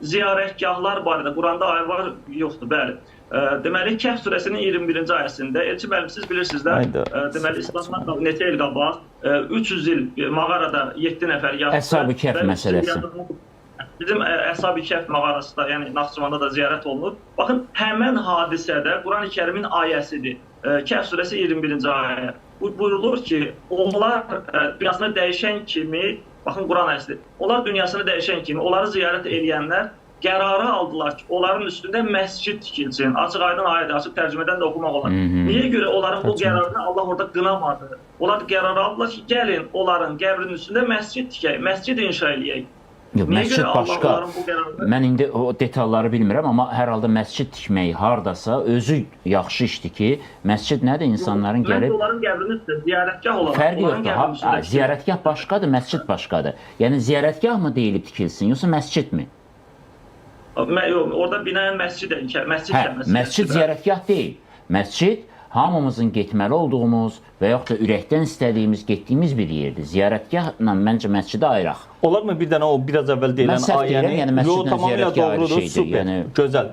ziyarətgahlar barədə Quranda ayə var, yoxdur, bəli. Deməli, Kəhf surəsinin 21-ci ayəsində, Elçi müəllim, siz bilirsiniz də, deməli, İslamdan neçə il qabaq, 300 il mağarada 7 nəfər yatdı. Əshab-ı Kəhf məsələsi. Bizim Əshab-ı Kəhf mağarası da, yəni Naxçıvanda da ziyarət olunur. Baxın, həmən hadisədə Quran-ı Kərimin ayəsidir. Kəhf surəsi 21-ci ayə. Buyurulur ki, onlar dünyasını dəyişən kimi, baxın Quran ayəsidir, onlar dünyasını dəyişən kimi, onları ziyarət edənlər qərarı aldılar ki, onların üstündə məscid tikilsin. Açıq aydın ayədir, açıq tərcümədən də oxumaq olar. Niyə görə onların bu qərarını Allah orada qınamadı? Onlar qərarı aldılar ki, gəlin onların qəbrinin üstündə məscid tikək, məscid inşa eləyək. Yox, məscid başqa. Mən indi o detalları bilmirəm, amma hər halda məscid tikmək hardasa özü yaxşı işdir ki, məscid nədir? İnsanların gəlib... Onların qəbrinin üstündə ziyarətgah olaraq. Fərqi yoxdur. Ziyarətgah başqadır, məscid başqadır. Yəni, ziyarətgah mı deyilib tikilsin, yoxsa məscidmi? Yox, orada binayən məscid məscid ziyarətgah deyil. Məscid hamımızın getməli olduğumuz və yaxud da ürəkdən istədiyimiz, getdiyimiz bir yerdir. Ziyarətgahla məncə məscidi ayıraq. Olarmı bir dənə o biraz əvvəl deyilən ayəni? Yəni məscidlə ziyarətgah ayrı şeydir. Gözəl.